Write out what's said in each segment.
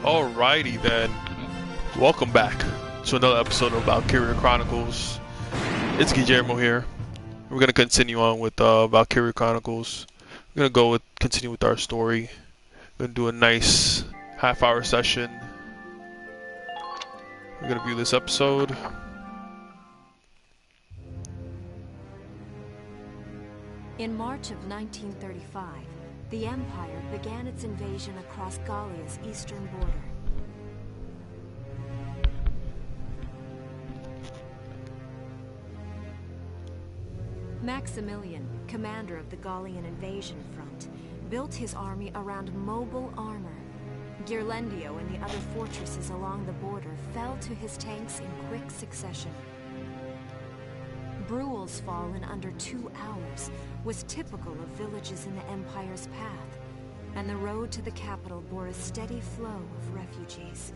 Alrighty then, welcome back to another episode of Valkyria Chronicles. It's Guillermo here. We're gonna continue on with Valkyria Chronicles. We're gonna continue with our story. We're gonna do a nice half-hour session. We're gonna view this episode. In March of 1935, the Empire began its invasion across Gallia's eastern border. Maximilian, commander of the Gallian invasion front, built his army around mobile armor. Ghirlandaio and the other fortresses along the border fell to his tanks in quick succession. Bruhl's fall in under 2 hours was typical of villages in the Empire's path, and the road to the capital bore a steady flow of refugees.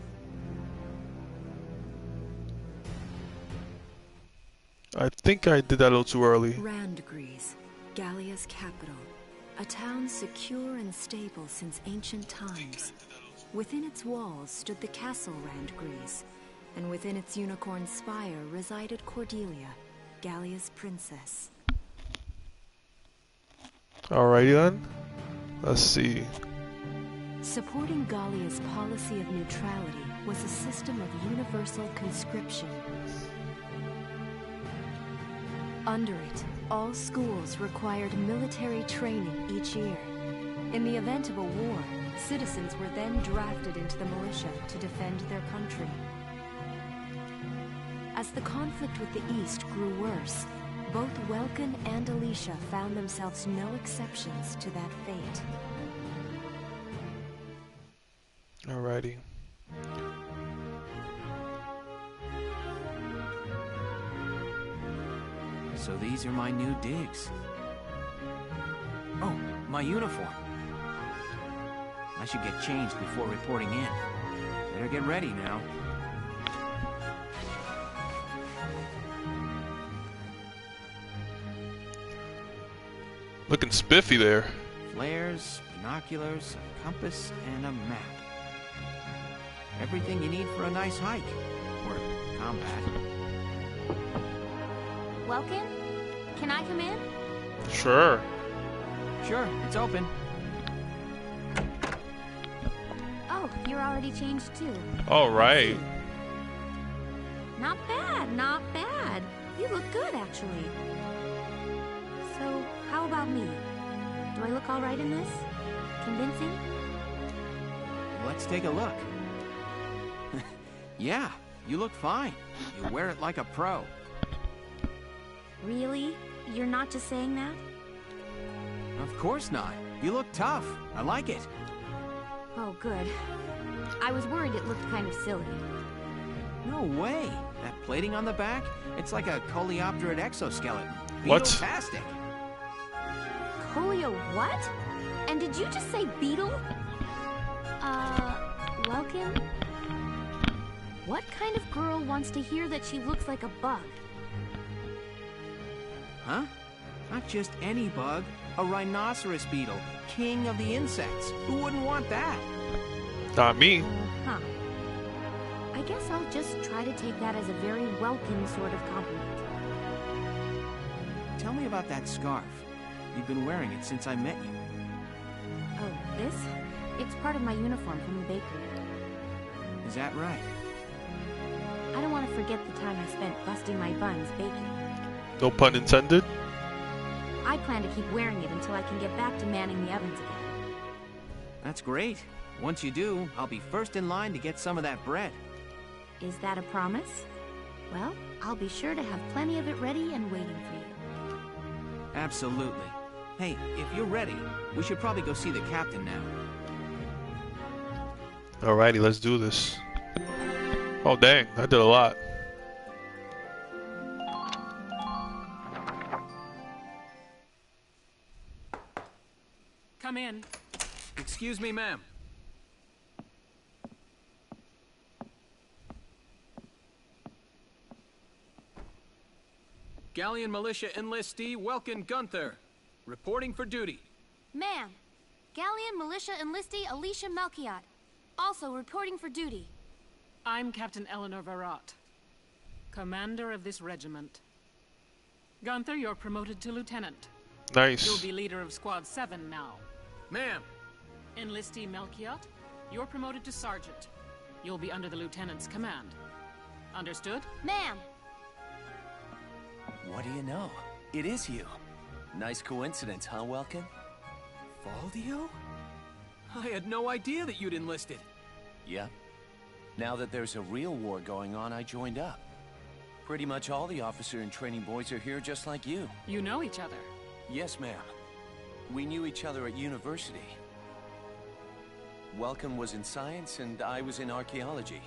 I think I did that a little too early. Randgries, Gallia's capital, a town secure and stable since ancient times. Within its walls stood the castle Randgries, and within its unicorn spire resided Cordelia, Gallia's princess. Alrighty then. Let's see. Supporting Gallia's policy of neutrality was a system of universal conscription. Under it, all schools required military training each year. In the event of a war, citizens were then drafted into the militia to defend their country. As the conflict with the East grew worse, both Welkin and Alicia found themselves no exceptions to that fate. Alrighty. So these are my new digs. Oh, my uniform. I should get changed before reporting in. Better get ready now. Looking spiffy there. Flares, binoculars, a compass, and a map. Everything you need for a nice hike. Or combat. Welkin? Can I come in? Sure. Sure, it's open. Oh, you're already changed too. Alright. Not bad, not bad. You look good, actually. So, how about me? Do I look all right in this? Convincing? Let's take a look. Yeah, you look fine. You wear it like a pro. Really? You're not just saying that? Of course not. You look tough. I like it. Oh, good. I was worried it looked kind of silly. No way. That plating on the back? It's like a coleopterate exoskeleton. What? Fantastic. Colio what? And did you just say beetle? Welkin? What kind of girl wants to hear that she looks like a bug? Huh? Not just any bug. A rhinoceros beetle. King of the insects. Who wouldn't want that? Not me. Huh. I guess I'll just try to take that as a very welcome sort of compliment. Tell me about that scarf. You've been wearing it since I met you. Oh, this? It's part of my uniform from the bakery. Is that right? I don't want to forget the time I spent busting my buns baking. No pun intended. I plan to keep wearing it until I can get back to manning the ovens again. That's great. Once you do, I'll be first in line to get some of that bread. Is that a promise? Well, I'll be sure to have plenty of it ready and waiting for you. Absolutely. Hey, if you're ready, we should probably go see the captain now. Alrighty, let's do this. Oh dang, I did a lot. Come in. Excuse me, ma'am. Gallian Militia Enlistee Welkin Gunther, reporting for duty. Ma'am, Gallian Militia Enlistee Alicia Melchiot. Also reporting for duty. I'm Captain Eleanor Varrot, commander of this regiment. Gunther, you're promoted to lieutenant. Nice. You'll be leader of Squad 7 now. Ma'am! Enlistee Melchiot, you're promoted to sergeant. You'll be under the lieutenant's command. Understood? Ma'am! What do you know? It is you. Nice coincidence, huh, Welkin? Valdio? I had no idea that you'd enlisted. Yeah. Now that there's a real war going on, I joined up. Pretty much all the officer and training boys are here just like you. You know each other. Yes, ma'am. We knew each other at university. Welcome was in science and I was in archaeology.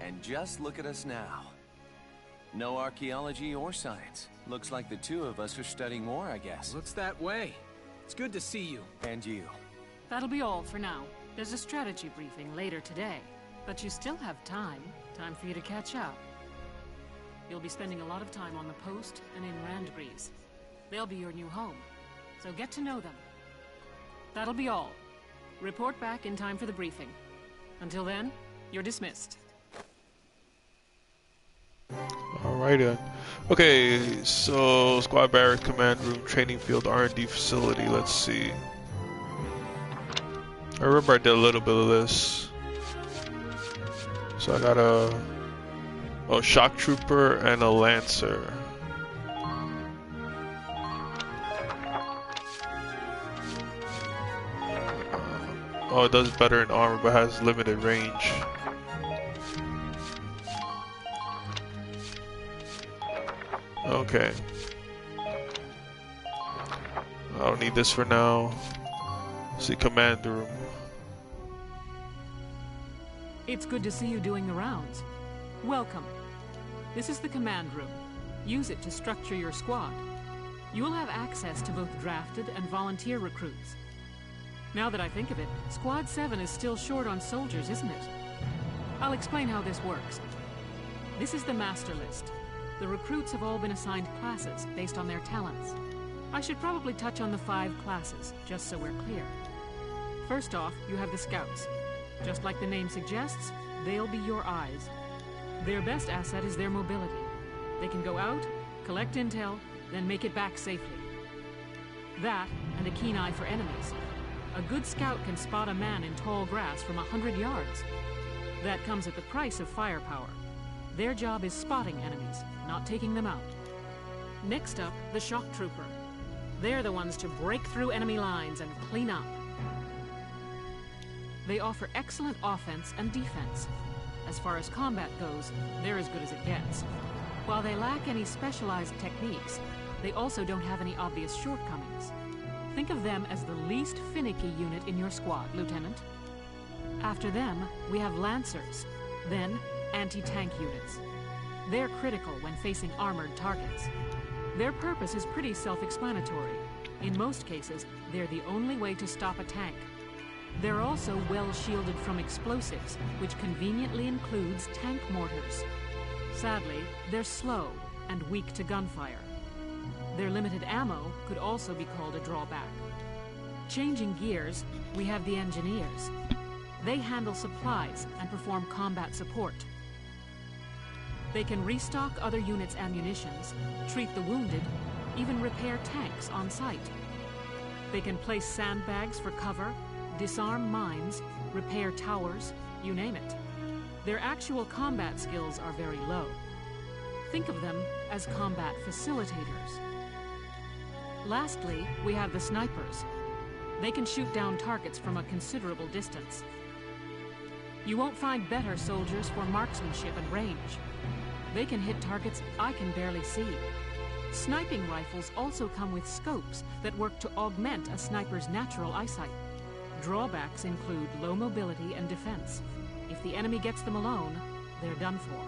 And just look at us now. No archaeology or science. Looks like the two of us are studying war, I guess. Looks that way. It's good to see you. And you. That'll be all for now. There's a strategy briefing later today. But you still have time. Time for you to catch up. You'll be spending a lot of time on the post and in Randgrease. They'll be your new home. So get to know them. That'll be all. Report back in time for the briefing. Until then, you're dismissed. Alright then. Okay, so squad barracks, command room, training field, R&D facility. Let's see. I remember I did a little bit of this. So I got a shock trooper and a lancer. Oh, it does better in armor, but has limited range. Okay. I don't need this for now. See, command room. It's good to see you doing the rounds. Welcome. This is the command room. Use it to structure your squad. You will have access to both drafted and volunteer recruits. Now that I think of it, Squad 7 is still short on soldiers, isn't it? I'll explain how this works. This is the master list. The recruits have all been assigned classes based on their talents. I should probably touch on the 5 classes, just so we're clear. First off, you have the scouts. Just like the name suggests, they'll be your eyes. Their best asset is their mobility. They can go out, collect intel, then make it back safely. That, and a keen eye for enemies. A good scout can spot a man in tall grass from 100 yards. That comes at the price of firepower. Their job is spotting enemies, not taking them out. Next up, the shock trooper. They're the ones to break through enemy lines and clean up. They offer excellent offense and defense. As far as combat goes, they're as good as it gets. While they lack any specialized techniques, they also don't have any obvious shortcomings. Think of them as the least finicky unit in your squad, Lieutenant. After them, we have Lancers, then anti-tank units. They're critical when facing armored targets. Their purpose is pretty self-explanatory. In most cases, they're the only way to stop a tank. They're also well shielded from explosives, which conveniently includes tank mortars. Sadly, they're slow and weak to gunfire. Their limited ammo could also be called a drawback. Changing gears, we have the engineers. They handle supplies and perform combat support. They can restock other units' ammunitions, treat the wounded, even repair tanks on site. They can place sandbags for cover, disarm mines, repair towers, you name it. Their actual combat skills are very low. Think of them as combat facilitators. Lastly, we have the snipers. They can shoot down targets from a considerable distance. You won't find better soldiers for marksmanship and range. They can hit targets I can barely see. Sniping rifles also come with scopes that work to augment a sniper's natural eyesight. Drawbacks include low mobility and defense. If the enemy gets them alone, they're done for.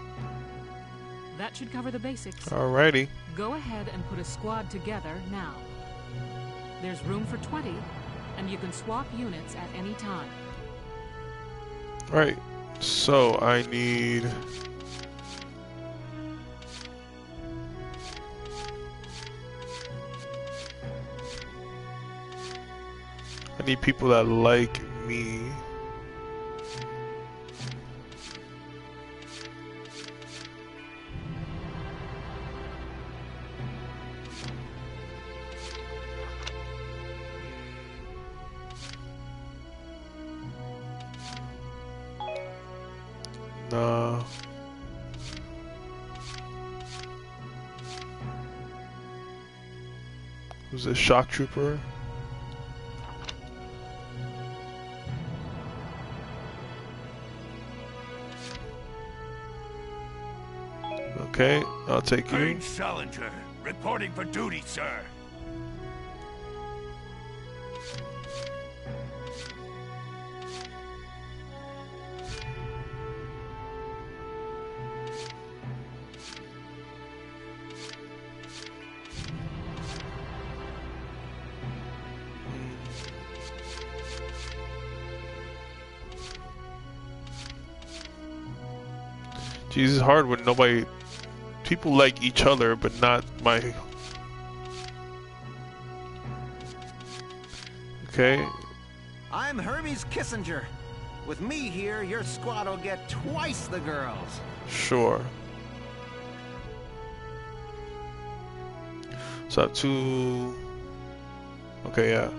That should cover the basics. Alrighty. Go ahead and put a squad together now. There's room for 20, and you can swap units at any time. Alright, so I need... people that like me. Who's this shock trooper? Okay, I'll take you. Green Challenger, reporting for duty, sir. Jeez, it's hard when nobody... People like each other, but not my... Okay. I'm Hermes Kissinger. With me here, your squad will get twice the girls. Sure. So I have two... Okay, yeah.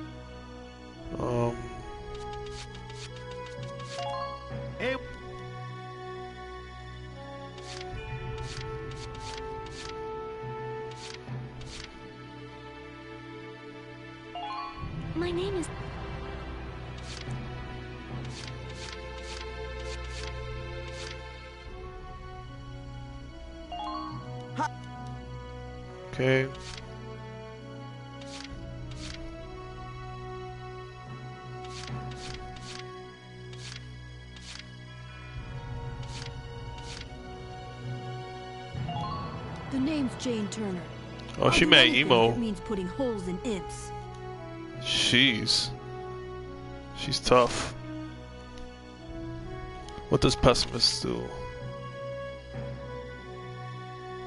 Hey. My name is... Okay. The name's Jane Turner. Oh, she I'll do made anything emo. if it means putting holes in imps. She's tough. What does Pessimist do?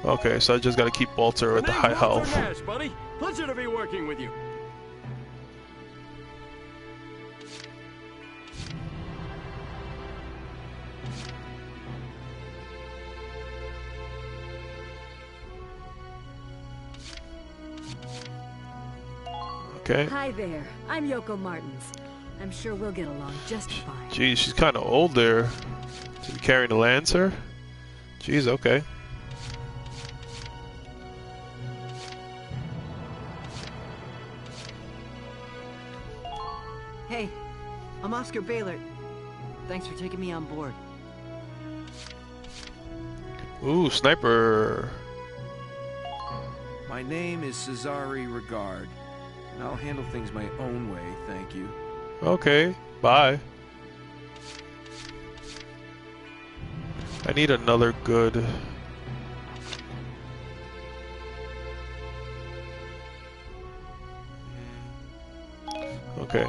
Okay, so I just gotta keep Walter at the high health. Nash, buddy. Pleasure to be working with you. Okay. Hi there. I'm Yoko Martins. I'm sure we'll get along just fine. Geez, she's kind of old there to be carrying a Lancer. Jeez, okay. Hey, I'm Oscar Baylor. Thanks for taking me on board. Ooh, sniper. My name is Cesare Regard, and I'll handle things my own way, thank you. Okay, bye. I need another good... Okay.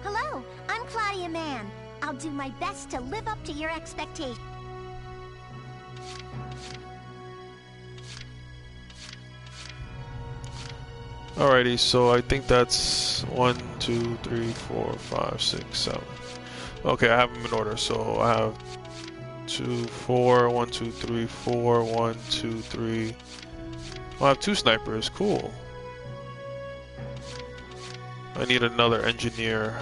Hello, I'm Claudia Mann. I'll do my best to live up to your expectations. Alrighty, so I think that's 1, 2, 3, 4, 5, 6, 7. Okay, I have them in order. So I have 2, 4, 1, 2, 3, 4, 1, 2, 3. Oh, I have 2 snipers. Cool. I need another engineer.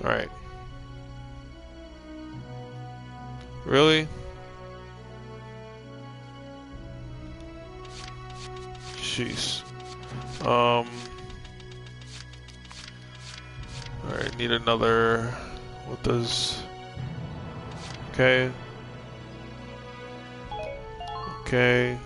Alright. Really? Jeez. Alright, need another... What does... Okay. Okay.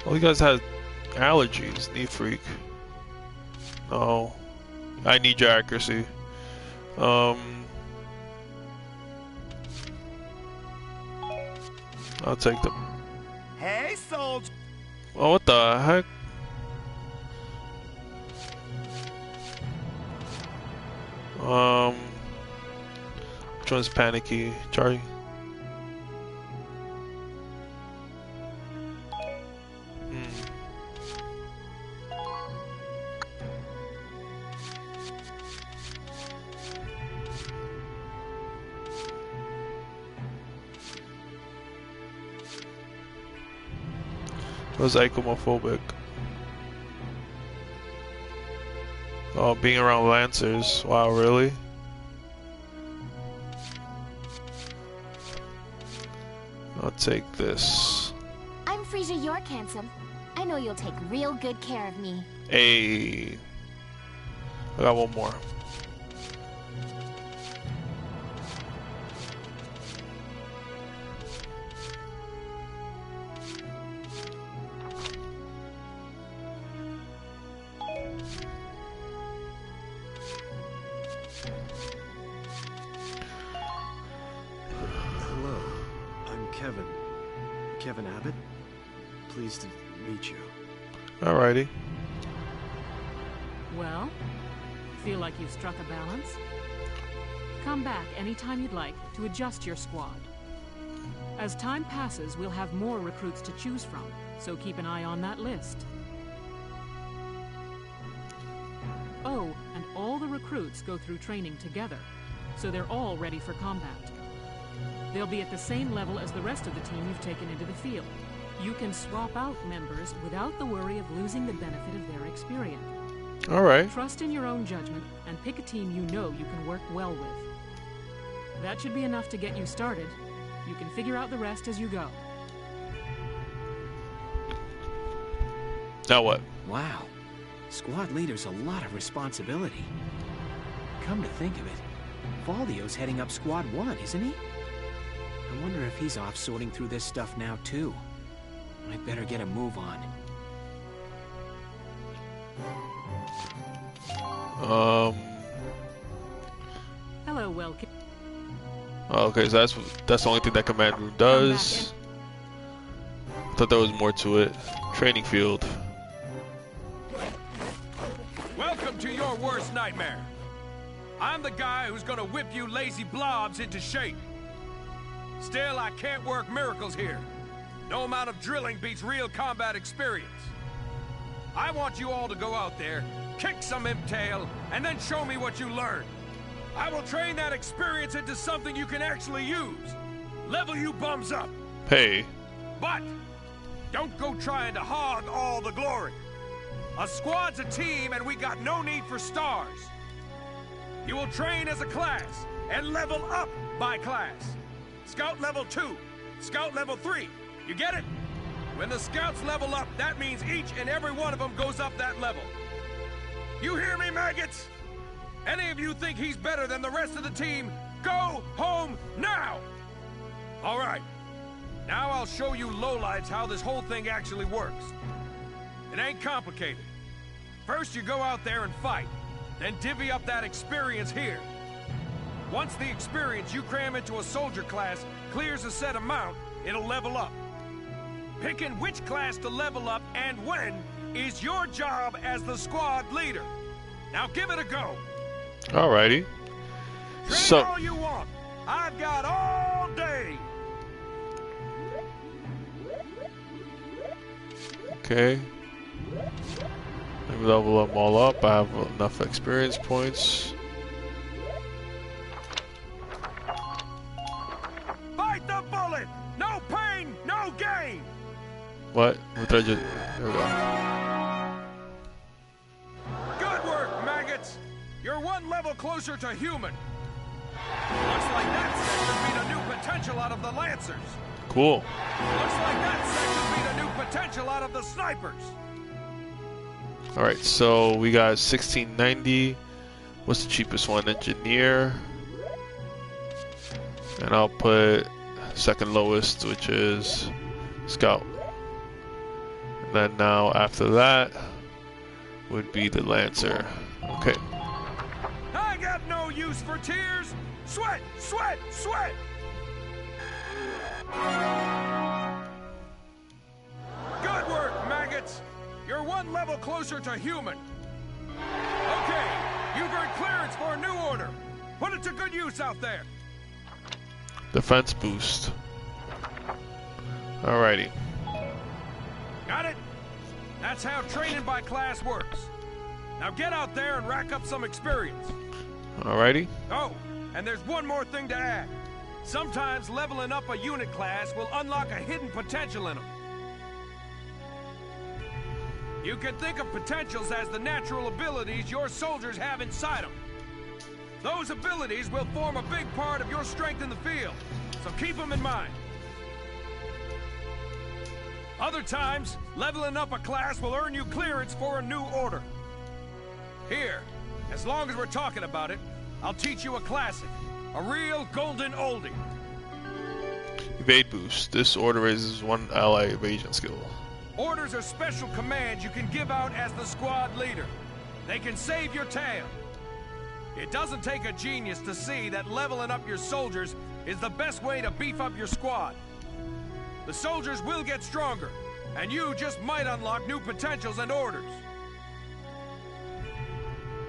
Oh, you guys had allergies, knee freak. No. I need your accuracy. I'll take them. Hey, soldier. Oh, what the heck? Which one's panicky? Charlie? was icomophobic. Oh, being around Lancers. Wow, really? I'll take this. I'm Frasier York, handsome. I know you'll take real good care of me. Hey. I got one more. Kevin Abbott. Pleased to meet you. Alrighty. Well, feel like you've struck a balance? Come back anytime you'd like to adjust your squad. As time passes, we'll have more recruits to choose from, so keep an eye on that list. Oh, and all the recruits go through training together, so they're all ready for combat. They'll be at the same level as the rest of the team you've taken into the field. You can swap out members without the worry of losing the benefit of their experience. Alright. Trust in your own judgment and pick a team you know you can work well with. That should be enough to get you started. You can figure out the rest as you go. Now what? Wow. Squad leader's a lot of responsibility. Come to think of it, Valdio's heading up Squad 1, isn't he? I wonder if he's off sorting through this stuff now, too. I'd better get a move on. Hello, Welkin. Okay, so that's the only thing that command room does. I thought there was more to it. Training field. Welcome to your worst nightmare. I'm the guy who's gonna whip you lazy blobs into shape. Still, I can't work miracles here. No amount of drilling beats real combat experience. I want you all to go out there, kick some imp tail, and then show me what you learned. I will train that experience into something you can actually use. Level you bums up. Hey. But don't go trying to hog all the glory. A squad's a team, and we got no need for stars. You will train as a class and level up by class. Scout level 2, Scout level 3. You get it? When the scouts level up, that means each and every one of them goes up that level. You hear me, maggots? Any of you think he's better than the rest of the team, go home now! All right. Now I'll show you lowlights how this whole thing actually works. It ain't complicated. First, you go out there and fight. Then divvy up that experience here. Once the experience you cram into a soldier class clears a set amount, it'll level up. Picking which class to level up and when is your job as the squad leader. Now give it a go. Alrighty. Train all you want. I've got all day. Okay. Let me level them all up. I have enough experience points. Fight the bullet! No pain, no gain! What? What did I just... There we go. Good work, maggots! You're one level closer to human. Looks like that sector beat a new potential out of the Lancers. Cool. Looks like that sector beat a new potential out of the snipers. Alright, so we got 1690. What's the cheapest one? Engineer. And I'll put second lowest, which is Scout. And then now after that would be the Lancer. Okay. I got no use for tears. Sweat, sweat, sweat. Good work, maggots. You're one level closer to human. Okay, you've earned clearance for a new order. Put it to good use out there. Defense boost. Alrighty. Got it? That's how training by class works. Now get out there and rack up some experience. Alrighty. Oh, and there's one more thing to add. Sometimes leveling up a unit class will unlock a hidden potential in them. You can think of potentials as the natural abilities your soldiers have inside them. Those abilities will form a big part of your strength in the field, so keep them in mind. Other times, leveling up a class will earn you clearance for a new order. Here, as long as we're talking about it, I'll teach you a classic, a real golden oldie. Evade boost. This order raises one ally evasion skill. Orders are special commands you can give out as the squad leader. They can save your tail. It doesn't take a genius to see that leveling up your soldiers is the best way to beef up your squad. The soldiers will get stronger, and you just might unlock new potentials and orders.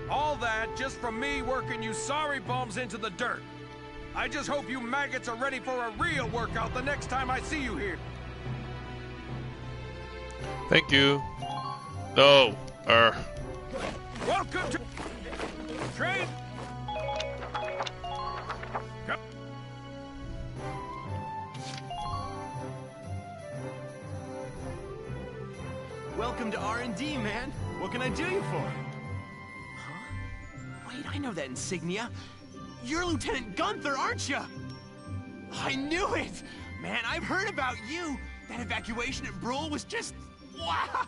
All that just from me working you sorry bums into the dirt. I just hope you maggots are ready for a real workout the next time I see you here. Thank you. No. Welcome to train. Go. Welcome to R&D, man. What can I do you for? Huh? Wait, I know that insignia. You're Lieutenant Gunther, aren't you? I knew it! Man, I've heard about you. That evacuation at Brule was just... wow!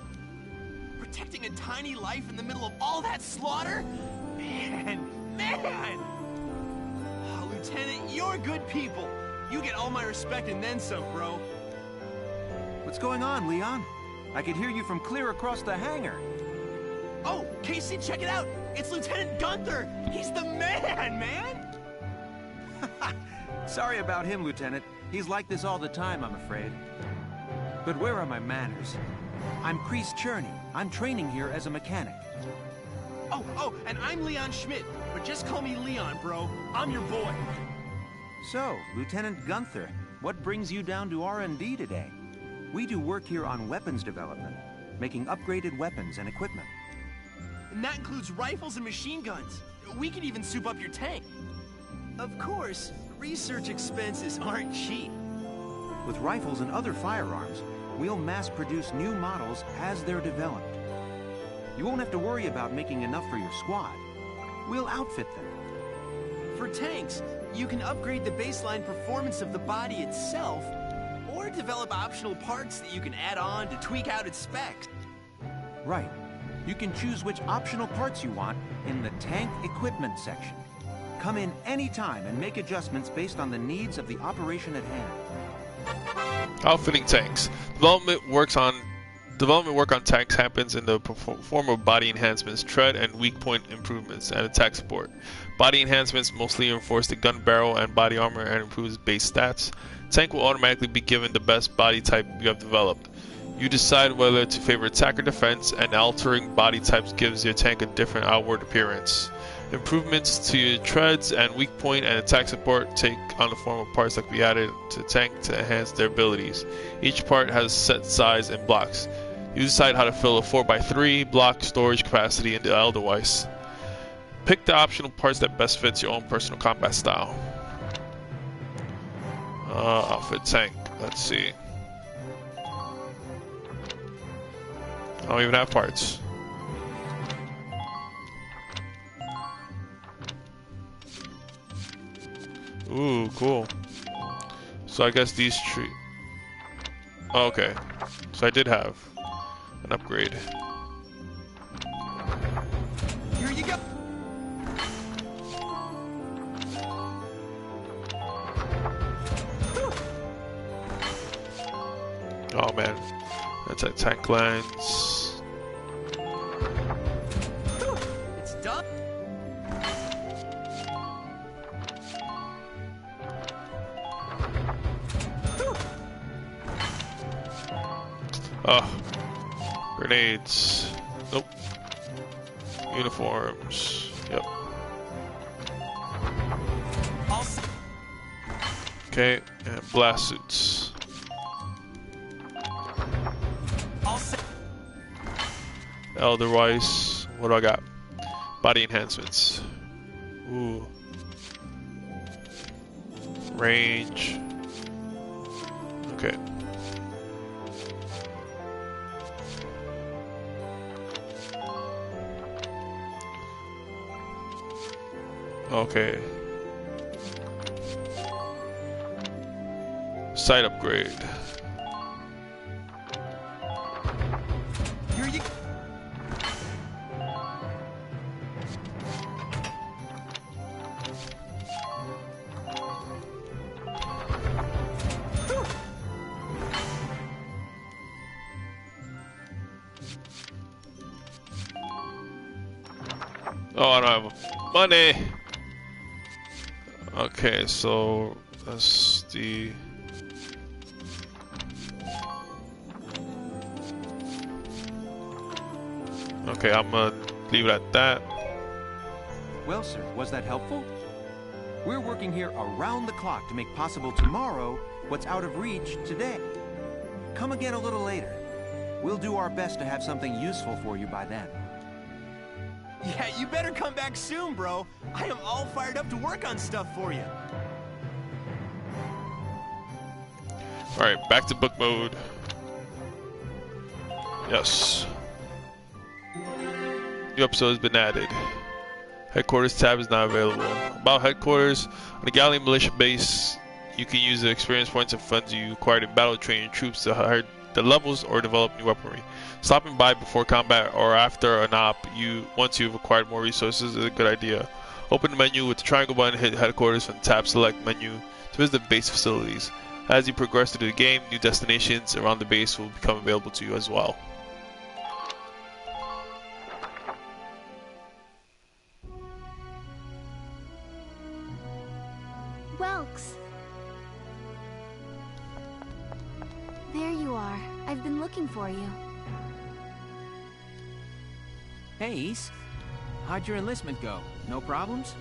Protecting a tiny life in the middle of all that slaughter? Man! Oh, Lieutenant, you're good people. You get all my respect and then some, bro. What's going on, Leon? I could hear you from clear across the hangar. Oh, Casey, check it out! It's Lieutenant Gunther! He's the man! Sorry about him, Lieutenant. He's like this all the time, I'm afraid. But where are my manners? I'm Kreese Cherney. I'm training here as a mechanic. Oh, and I'm Leon Schmidt, but just call me Leon, bro. I'm your boy. So, Lieutenant Gunther, what brings you down to R&D today? We do work here on weapons development, making upgraded weapons and equipment. And that includes rifles and machine guns. We can even soup up your tank. Of course, research expenses aren't cheap. With rifles and other firearms, we'll mass-produce new models as they're developed. You won't have to worry about making enough for your squad. We'll outfit them. For tanks, you can upgrade the baseline performance of the body itself, or develop optional parts that you can add on to tweak out its specs. Right. You can choose which optional parts you want in the tank equipment section. Come in any time and make adjustments based on the needs of the operation at hand. Outfitting tanks. Development work on tanks happens in the form of body enhancements, tread and weak point improvements, and attack support. Body enhancements mostly reinforce the gun barrel and body armor and improves base stats. Tank will automatically be given the best body type you have developed. You decide whether to favor attack or defense, and altering body types gives your tank a different outward appearance. Improvements to your treads and weak point and attack support take on the form of parts that can be added to the tank to enhance their abilities. Each part has set size and blocks. You decide how to fill a 4x3 block storage capacity into the device. Pick the optional parts that best fits your own personal combat style. Outfit tank. Let's see. I don't even have parts. Ooh, cool. So I guess these tree. Oh, okay. So I did have an upgrade. Here you go. Oh man, that's a tank lens. It's done. Oh, grenades. Nope. Uniforms. Yep. Okay, and blast suits. Otherwise, what do I got? Body enhancements. Ooh. Range. Okay. Okay. Site upgrade. Here you... Oh, I don't have money. Okay, so that's the... Okay, I'm gonna leave it at that. Well, sir, was that helpful? We're working here around the clock to make possible tomorrow what's out of reach today. Come again a little later. We'll do our best to have something useful for you by then. Yeah, you better come back soon, bro. I am all fired up to work on stuff for you. Alright, back to book mode. Yes. New episode has been added. Headquarters tab is not available. About headquarters, on the Galleon militia base, you can use the experience points and funds you acquired in battle training troops to hire the levels or develop new weaponry. Stopping by before combat or after an op, once you've acquired more resources, is a good idea. Open the menu with the triangle button, hit headquarters, and tap select menu to visit the base facilities. As you progress through the game, new destinations around the base will become available to you as well. Welks. There you are. I've been looking for you. Hey, Ace. How'd your enlistment go? No problems?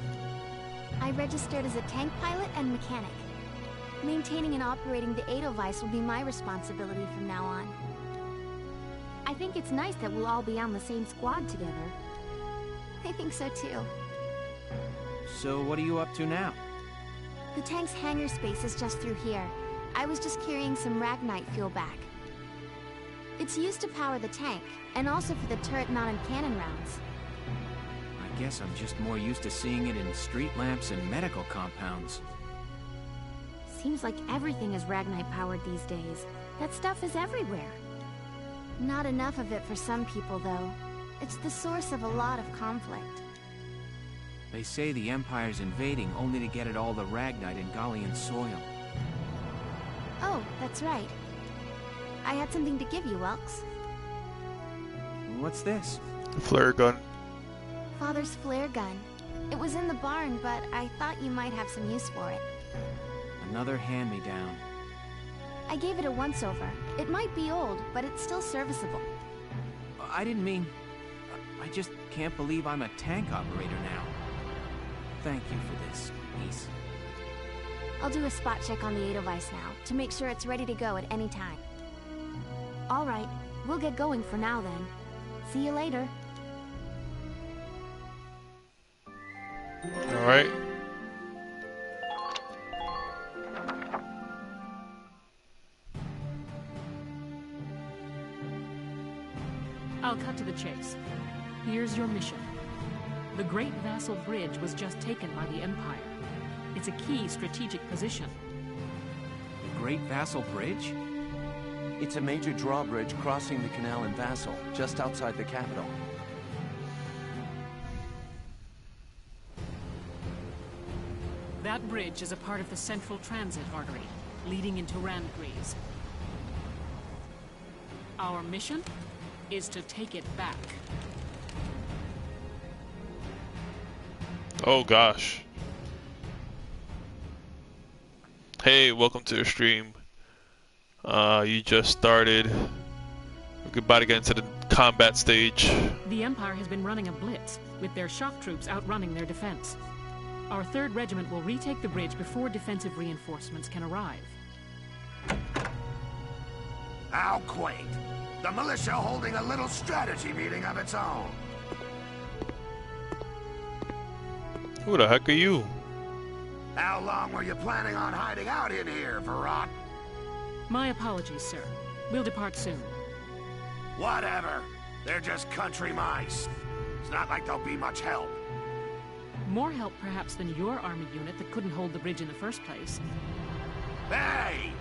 I registered as a tank pilot and mechanic. Maintaining and operating the Edelweiss will be my responsibility from now on. I think it's nice that we'll all be on the same squad together. I think so too. So what are you up to now? The tank's hangar space is just through here. I was just carrying some Ragnite fuel back. It's used to power the tank, and also for the turret-mounted cannon rounds. I guess I'm just more used to seeing it in street lamps and medical compounds. Seems like everything is Ragnite-powered these days. That stuff is everywhere. Not enough of it for some people, though. It's the source of a lot of conflict. They say the Empire's invading only to get at all the Ragnite in Gallian soil. Oh, that's right. I had something to give you, Welks. What's this? A flare gun. Father's flare gun. It was in the barn, but I thought you might have some use for it. Another hand-me-down. I gave it a once-over. It might be old, but it's still serviceable. I didn't mean... I just can't believe I'm a tank operator now. Thank you for this, Ace. I'll do a spot check on the Edelweiss now, to make sure it's ready to go at any time. All right, we'll get going for now then. See you later. All right. I'll cut to the chase. Here's your mission. The Great Vasel Bridge was just taken by the Empire. It's a key strategic position. The Great Vasel Bridge? It's a major drawbridge crossing the canal in Vasel, just outside the capital. That bridge is a part of the central transit artery, leading into Randgries. Our mission is to take it back. Oh gosh. Hey, welcome to the stream. You just started. We're about to get into the combat stage. The Empire has been running a blitz, with their shock troops outrunning their defense. Our 3rd Regiment will retake the bridge before defensive reinforcements can arrive. How quaint. The militia holding a little strategy meeting of its own. Who the heck are you? How long were you planning on hiding out in here, Varrot? My apologies, sir. We'll depart soon. Whatever. They're just country mice. It's not like they'll be much help. More help perhaps than your army unit that couldn't hold the bridge in the first place. Hey!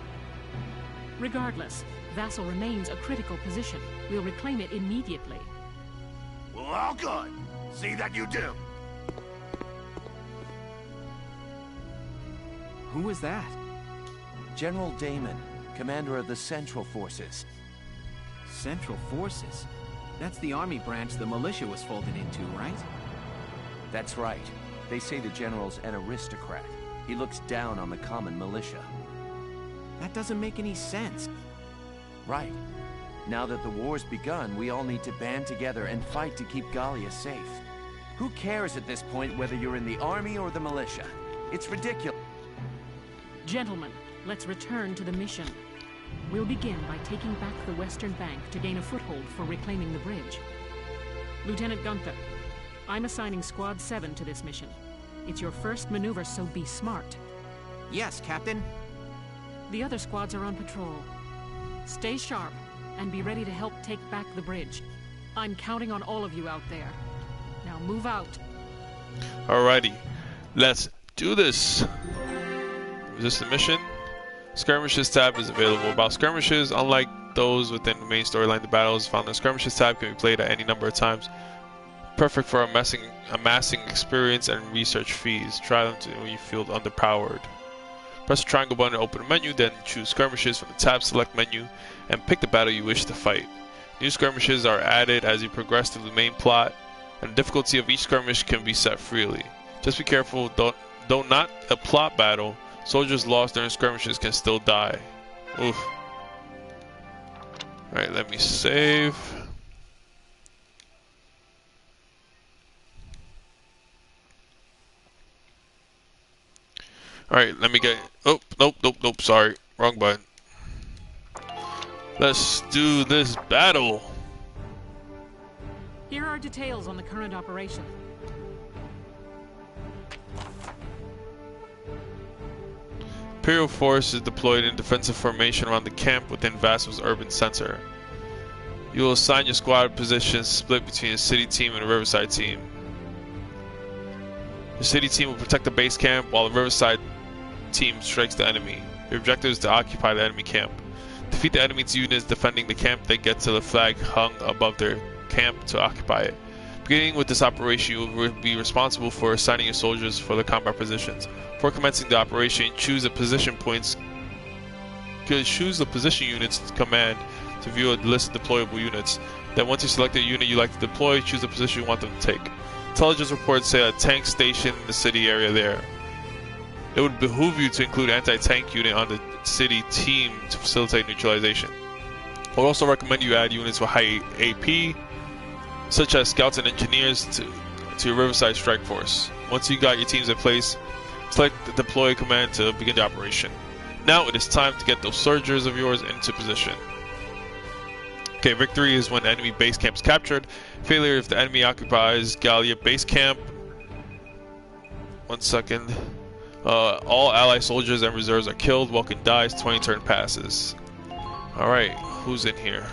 Regardless, Vasel remains a critical position. We'll reclaim it immediately. Well, all good. See that you do. Who was that? General Damon, commander of the Central Forces. Central Forces? That's the army branch the militia was folded into, right? That's right. They say the general's an aristocrat. He looks down on the common militia. That doesn't make any sense. Right. Now that the war's begun, we all need to band together and fight to keep Gallia safe. Who cares at this point whether you're in the army or the militia? It's ridiculous. Gentlemen, let's return to the mission. We'll begin by taking back the western bank to gain a foothold for reclaiming the bridge. Lieutenant Gunther, I'm assigning Squad 7 to this mission. It's your first maneuver, so be smart. Yes, Captain. The other squads are on patrol. Stay sharp, and be ready to help take back the bridge. I'm counting on all of you out there. Now move out. Alrighty, let's do this. Is this the mission? Skirmishes tab is available. About skirmishes, unlike those within the main storyline, the battles found in the skirmishes tab can be played at any number of times. Perfect for amassing experience and research fees. Try them when you feel underpowered. Press the triangle button to open a menu, then choose skirmishes from the tab select menu and pick the battle you wish to fight. New skirmishes are added as you progress through the main plot, and the difficulty of each skirmish can be set freely. Just be careful, though not a plot battle, soldiers lost during skirmishes can still die. Oof. Alright, let me save. Alright, let me get... Oh, nope, sorry. Wrong button. Let's do this battle. Here are details on the current operation. Imperial force is deployed in defensive formation around the camp within Vasel's urban center. You will assign your squad positions split between a city team and a riverside team. The city team will protect the base camp while the riverside team strikes the enemy. Your objective is to occupy the enemy camp. Defeat the enemy's units defending the camp, then get to the flag hung above their camp to occupy it. Beginning with this operation, you will be responsible for assigning your soldiers for the combat positions. Before commencing the operation, choose the position points. Choose the position units to command to view a list of deployable units. Then once you select the unit you like to deploy, choose the position you want them to take. Intelligence reports say a tank stationed in the city area there. It would behoove you to include an anti-tank unit on the city team to facilitate neutralization. I would also recommend you add units with high AP, such as scouts and engineers, to your Riverside Strike Force. Once you got your teams in place, select the deploy command to begin the operation. Now it is time to get those soldiers of yours into position. Okay, victory is when enemy base camp is captured. Failure if the enemy occupies Gallia base camp. 1 second. All ally soldiers and reserves are killed. Vulcan dies. 20 turn passes. Alright, who's in here?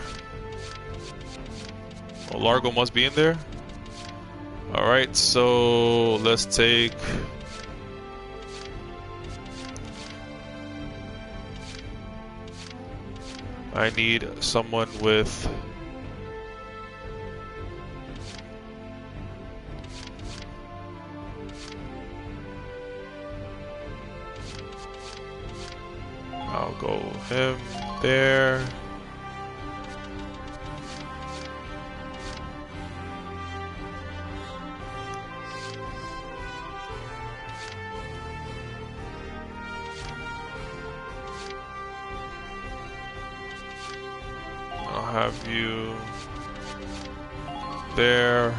Oh, Largo must be in there. Alright, so let's take... I need someone with... I'll go him there. I'll have you there.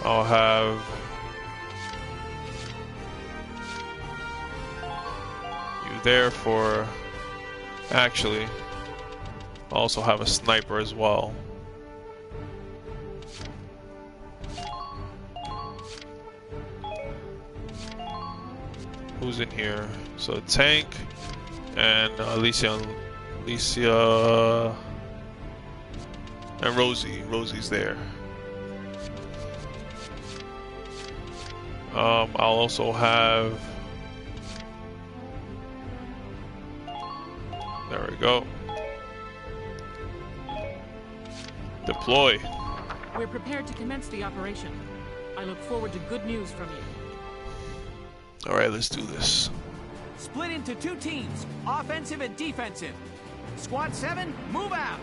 I'll have you there for... Actually, I'll also have a sniper as well. Who's in here? So tank and Alicia and Rosie. Rosie's there. I'll also have. There we go. Deploy. We're prepared to commence the operation. I look forward to good news from you. Alright, let's do this. Split into 2 teams, offensive and defensive. Squad 7, move out!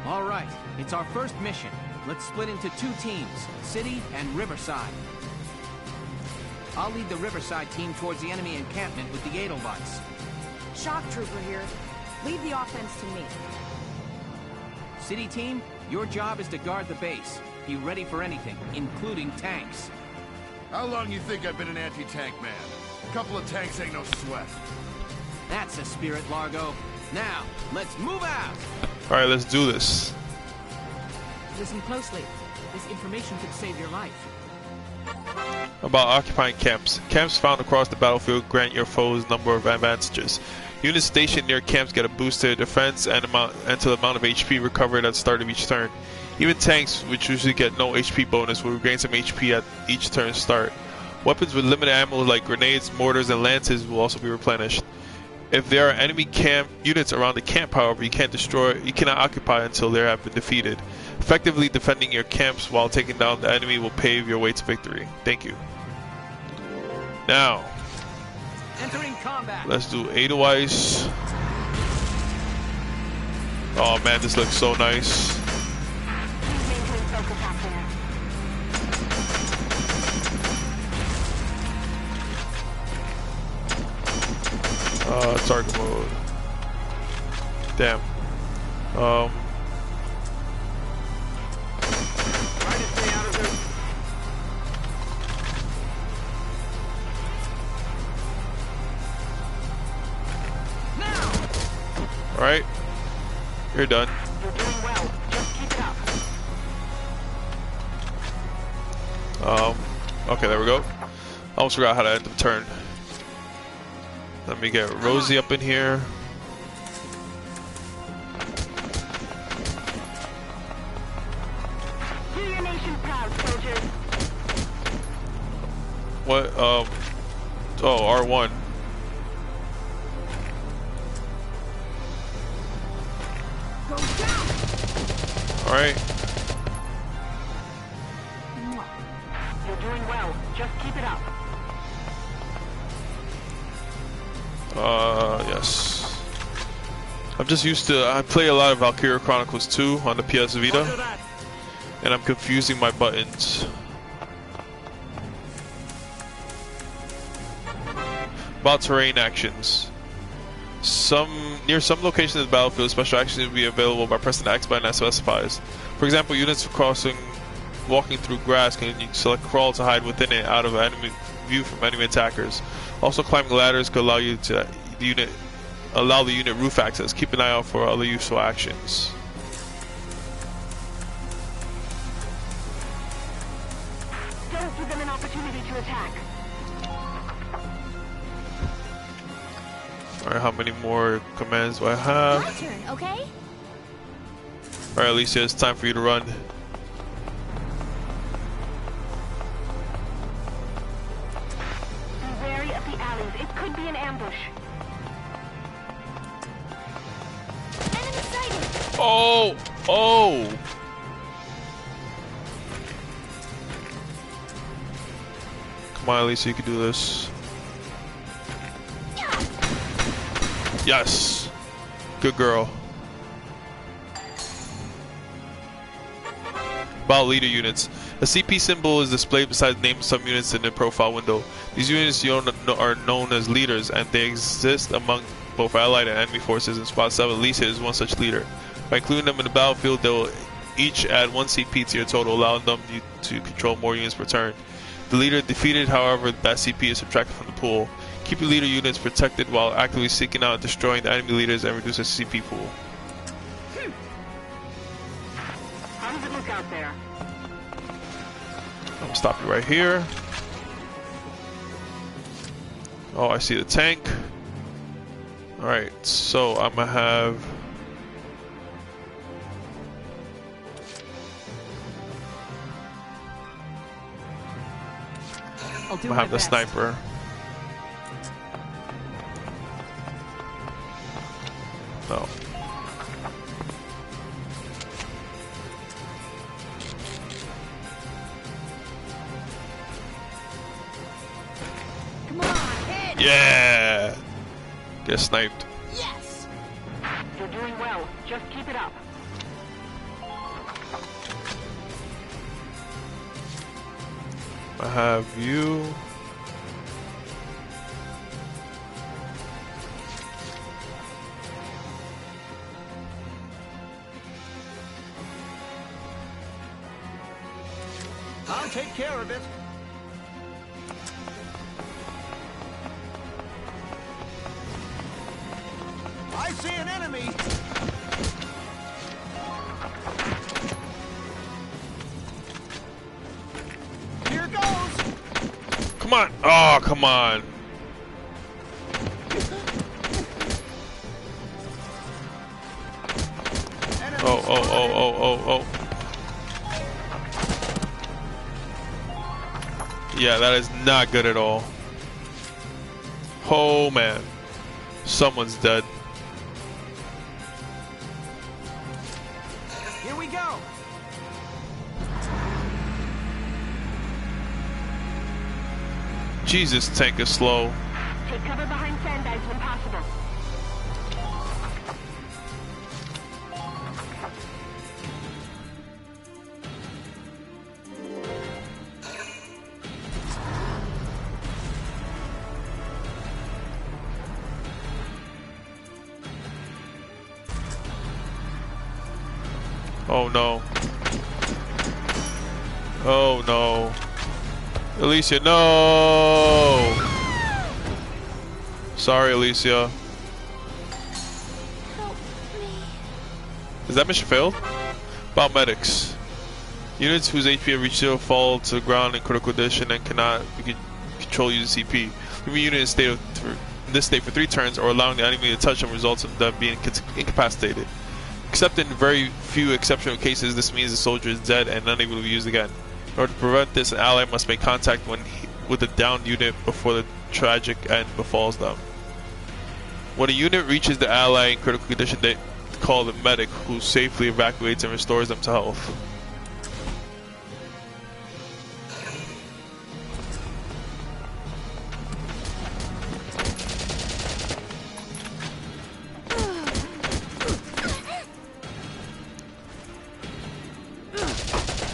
All right, it's our first mission. Let's split into 2 teams, City and Riverside. I'll lead the Riverside team towards the enemy encampment with the Edelweiss. Shock Trooper here. Lead the offense to me. City team, your job is to guard the base. Be ready for anything, including tanks. How long you think I've been an anti-tank man? A couple of tanks ain't no sweat. That's the spirit, Largo. Now, let's move out! Alright, let's do this. Listen closely. This information could save your life. About occupying camps. Camps found across the battlefield grant your foes a number of advantages. Units stationed near camps get a boost to their defense and to the amount of HP recovered at the start of each turn. Even tanks, which usually get no HP bonus, will regain some HP at each turn start. Weapons with limited ammo like grenades, mortars, and lances will also be replenished. If there are enemy camp units around the camp, however, you cannot occupy until they have been defeated. Effectively defending your camps while taking down the enemy will pave your way to victory. Thank you. Now, entering combat. Let's do Edelweiss. Oh man, this looks so nice. Target mode. Damn. Alright. You're done. You're doing well. Just keep it up. Okay, there we go. I almost forgot how to end the turn. Let me get Rosie up in here. Do your nation proud, soldiers. What? Oh, R1. Alright. You're doing well. Just keep it up. Yes. I'm just used to, I play a lot of Valkyria Chronicles 2 on the PS Vita, and I'm confusing my buttons. About terrain actions. Near some locations of the battlefield, special actions will be available by pressing the X button as specifies. For example, units walking through grass can select crawl to hide within it out of enemy view from enemy attackers. Also, climbing ladders could allow the unit roof access. Keep an eye out for other useful actions. Don't give them an opportunity to attack. Alright, how many more commands do I have? My turn, okay? Alright, Alicia, it's time for you to run. Be wary of the alleys. It could be an ambush. Enemy sighted! Oh! Oh! Come on, Alicia, you can do this. Yes! Good girl. About leader units. A CP symbol is displayed beside the name of some units in the profile window. These units are known as leaders, and they exist among both allied and enemy forces. In Squad 7, Alicia is one such leader. By including them in the battlefield, they will each add 1 CP to your total, allowing them to control more units per turn. The leader defeated, however, that CP is subtracted from the pool. Keep your leader units protected while actively seeking out and destroying the enemy leaders and reduce the CP pool. How does it look out there? I'm gonna stop you right here. Oh, I see the tank. Alright, so I'm gonna have... I'll do I'm gonna have my the best. sniper. No. Come on, hit! Yeah! Get sniped. Yes! You're doing well. Just keep it up. I have you. I'll take care of it. I see an enemy. Here goes. Come on! Oh, come on! Oh, oh, oh, oh, oh, oh. Yeah, that is not good at all. Oh, man. Someone's dead. Here we go. Jesus, tank is slow. Take cover behind sandbags when possible. Oh no. Oh no. Alicia, no! Sorry, Alicia. Is that mission failed? About medics. Units whose HP have reached 0 fall to the ground in critical condition and cannot control using CP. Leaving a unit in this state for 3 turns or allowing the enemy to touch them results in them being incapacitated. Except in very few exceptional cases, this means the soldier is dead and unable to be used again. In order to prevent this, an ally must make contact with the downed unit before the tragic end befalls them. When a unit reaches the ally in critical condition, they call the medic, who safely evacuates and restores them to health.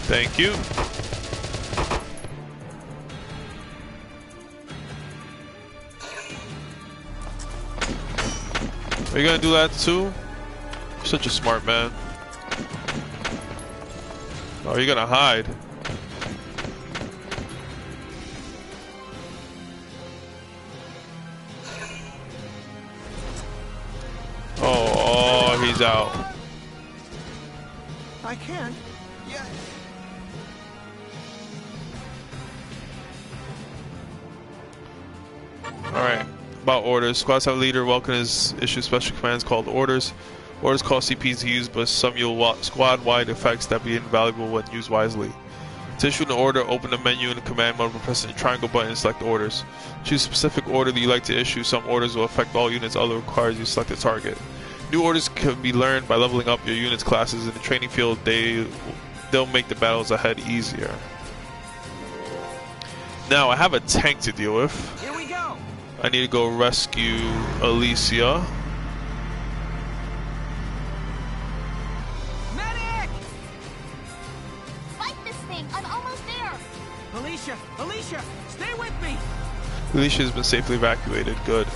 Thank you. Are you gonna do that too? You're such a smart man. Oh, you're gonna hide. Oh, he's out. I can't. Yeah. Alright, about orders. Squads have a leader. Welcome is issue special commands called orders. Orders cause CPs to use, but some yield squad-wide effects that be invaluable when used wisely. To issue an order, open the menu in the command mode by pressing the triangle button and select orders. Choose a specific order that you like to issue. Some orders will affect all units, other requires you select a target. New orders can be learned by leveling up your unit's classes in the training field. They'll make the battles ahead easier. Now, I have a tank to deal with. Here we go. I need to go rescue Alicia. Medic! Fight this thing! I'm almost there! Alicia! Alicia! Stay with me! Alicia has been safely evacuated. Good.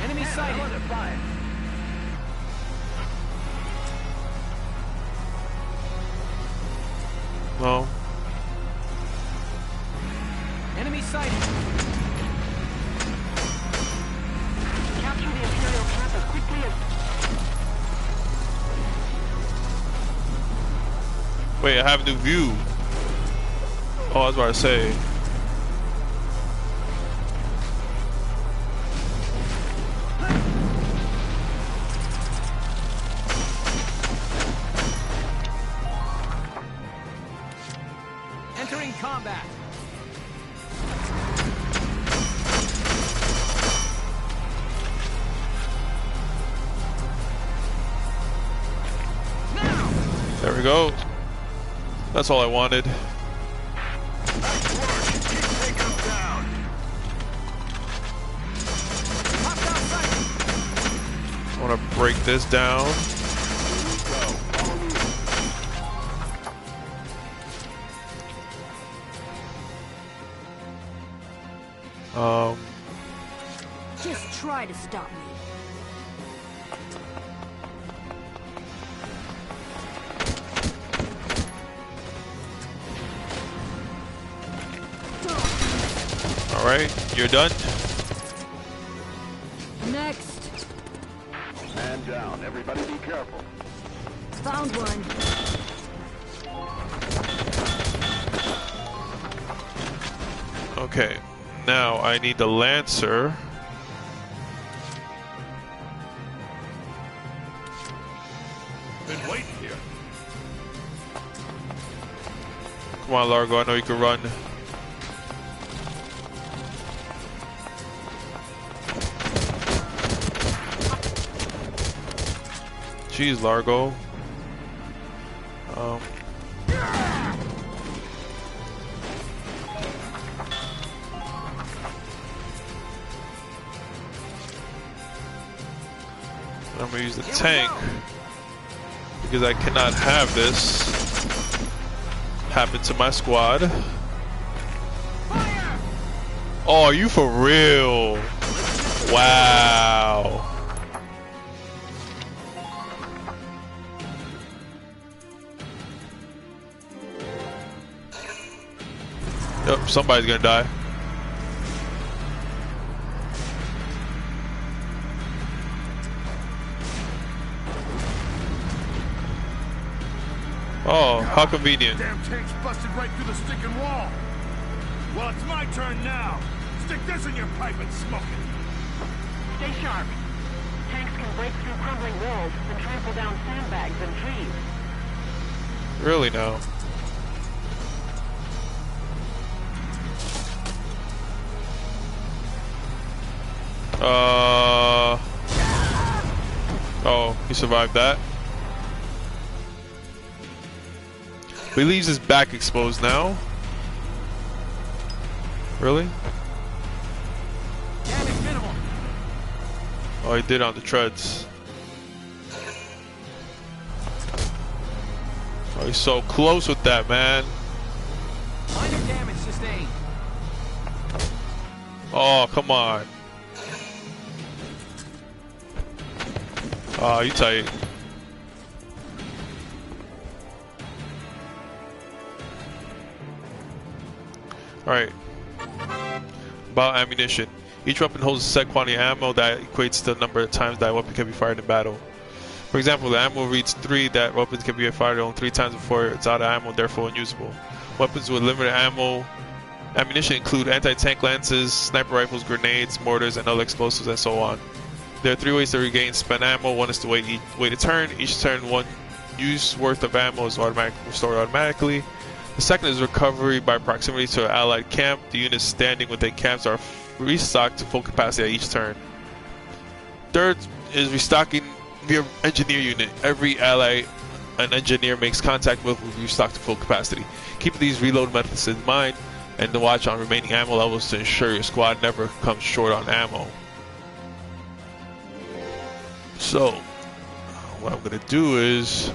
Enemy sighted! No. Enemy sighted! Capture the Imperial camp as quickly as... Wait, I have a new view. Oh, I was about to say. combat. There we go. That's all I wanted. I want to break this down. Just try to stop me. Alright, you're done. Next. Man down. Everybody be careful. Found one. Okay, now I need the Lancer. Been waiting here. Come on, Largo, I know you can run. Jeez, Largo. I'm gonna use the tank because I cannot have this happen to my squad. Oh, are you for real? Wow. Yep, somebody's gonna die. Oh, how convenient. Damn tank's busted right through the stinking wall. Well, it's my turn now. Stick this in your pipe and smoke it. Stay sharp. Tanks can break through crumbling walls and trample down sandbags and trees. Really now? Oh, he survived that. He leaves his back exposed now. Really? Damage minimal. Oh, he did on the treads. Oh, he's so close with that, man. Minor damage sustained. Oh, come on. Oh, you tight. Alright. About ammunition. Each weapon holds a set quantity of ammo that equates to the number of times that weapon can be fired in battle. For example, the ammo reads 3 that weapons can be fired on 3 times before it's out of ammo, therefore unusable. Weapons with limited ammunition include anti-tank lances, sniper rifles, grenades, mortars, and other explosives, and so on. There are 3 ways to regain spent ammo. One is to wait a turn. Each turn, 1 use worth of ammo is restored automatically. The second is recovery by proximity to an allied camp. The units standing within camps are restocked to full capacity at each turn. Third is restocking via engineer unit. Every ally an engineer makes contact with will be restocked to full capacity. Keep these reload methods in mind and to watch on remaining ammo levels to ensure your squad never comes short on ammo. So, what I'm gonna do is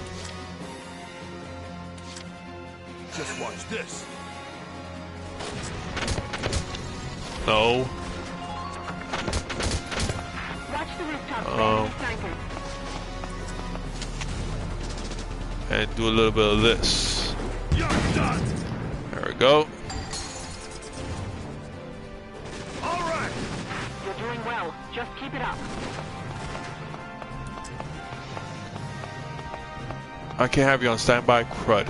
just watch this. no. Watch the rooftop. And do a little bit of this. You're done. There we go. All right. You're doing well. Just keep it up. I can't have you on standby, crud.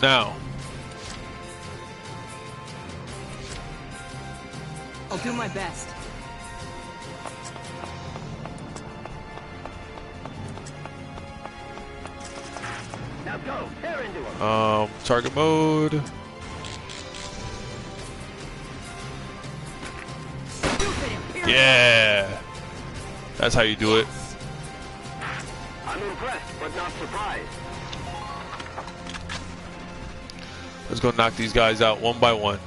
Now. I'll do my best. Now go. Tear into him. Target mode. Yeah. That's how you do it. I'm impressed, but not surprised. Let's go knock these guys out one by one.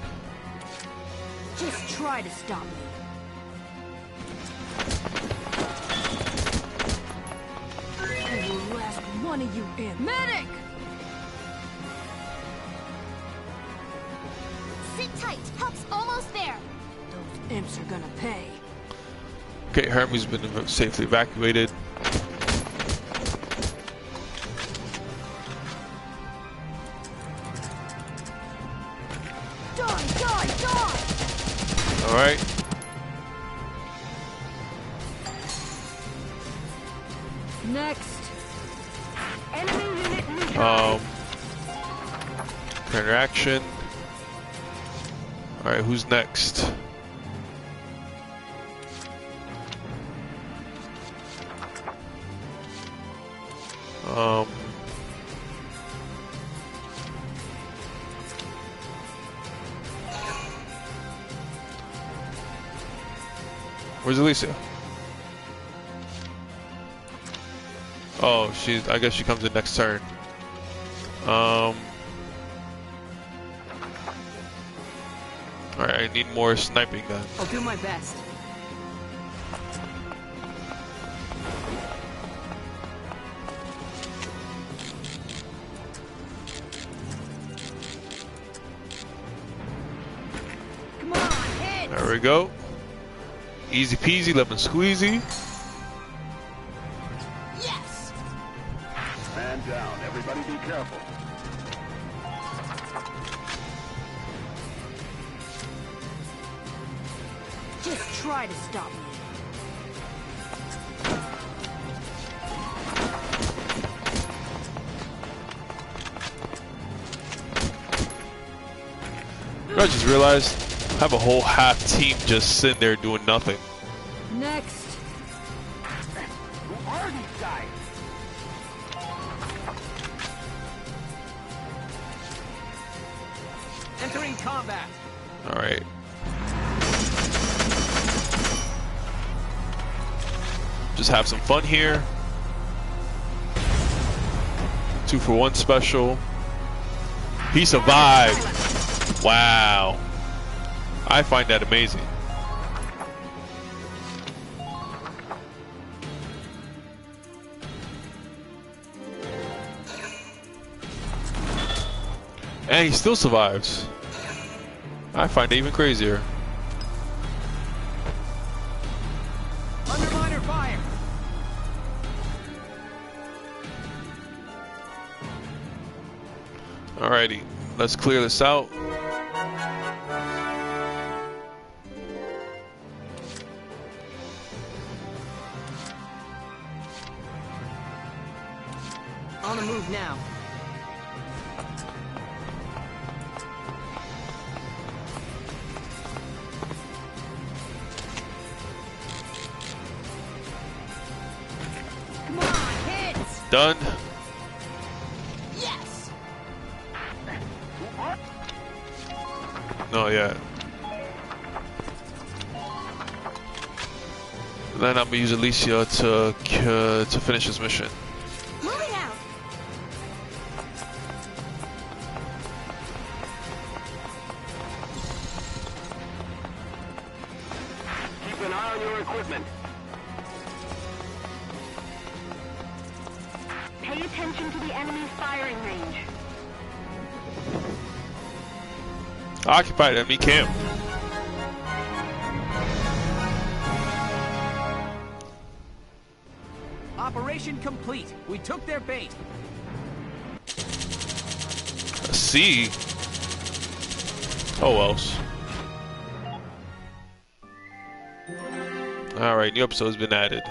Just try to stop me. I will last one of you in. Medic! Sit tight. Help's almost there. Those imps are gonna pay. Okay, Hermes has been safely evacuated. Alright. Next. Enemy unit neutralized. Interaction. Alright, who's next? Where's Alicia? Oh, I guess she comes in next turn. Alright, I need more sniping then. I'll do my best. Come on, hit! There we go. Easy peasy, lemon squeezy. Yes! Man down. Everybody be careful. Just try to stop me. I just realized I have a whole half team just sitting there doing nothing. Next. Who are these guys? Entering combat. Alright. Just have some fun here. 2-for-1 special. He survived. Wow. I find that amazing. And he still survives. I find it even crazier. Underminer fire. Alrighty, let's clear this out. On the move now. Come on, hit! Done. Yes! No, yeah. Then I'm gonna use Alicia to finish this mission. Moving out. Keep an eye on your equipment. Pay attention to the enemy's firing range. Occupied enemy camp. Operation complete. We took their bait. A C. Oh, else. Alright, new episode has been added.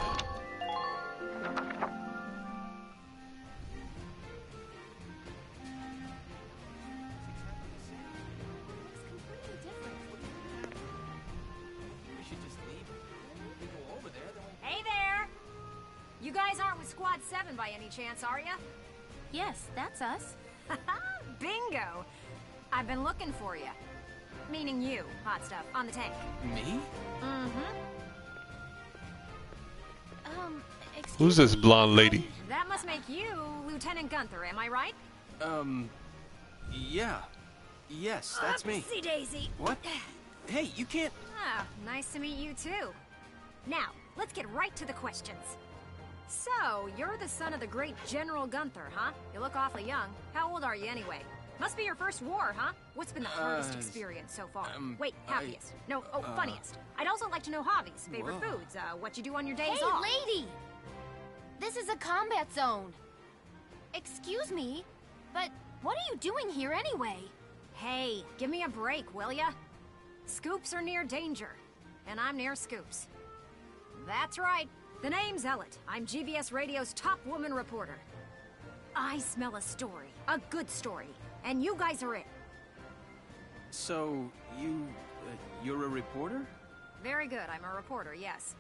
Hey there! You guys aren't with Squad 7 by any chance, are ya? Yes, that's us. Bingo! I've been looking for you. Meaning you, hot stuff, on the tank. Me? Mm-hmm. Excuse Who's this me, blonde lady? That must make you Lieutenant Gunther, am I right? Yeah. Yes, that's me. Oopsie daisy. What? Hey, you can't... Ah, nice to meet you too. Now, let's get right to the questions. So, you're the son of the great General Gunther, huh? You look awfully young. How old are you anyway? Must be your first war, huh? What's been the hardest experience so far? Wait, happiest. Funniest. I'd also like to know hobbies, favorite foods, what you do on your days off. Hey, lady! This is a combat zone. Excuse me, but what are you doing here anyway? Hey, give me a break, will ya? Scoops are near danger, and I'm near Scoops. That's right. The name's Ellet. I'm GBS Radio's top woman reporter. I smell a story, a good story, and you guys are it. So, you're a reporter? Very good, I'm a reporter, yes.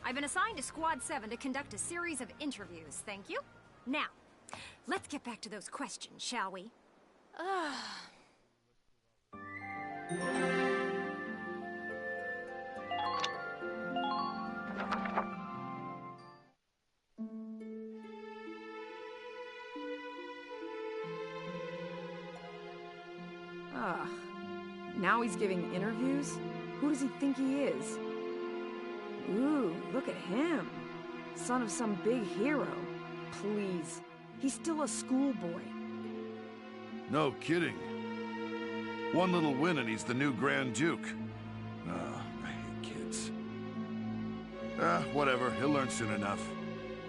I've been assigned to Squad 7 to conduct a series of interviews, thank you. Now, let's get back to those questions, shall we? Now he's giving interviews? Who does he think he is? Ooh, look at him. Son of some big hero. Please. He's still a schoolboy. No kidding. One little win and he's the new Grand Duke. I hate kids. Whatever, he'll learn soon enough.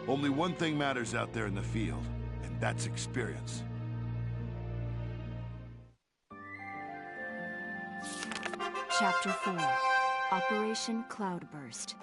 Only one thing matters out there in the field, and that's experience. Chapter 4, Operation Cloudburst.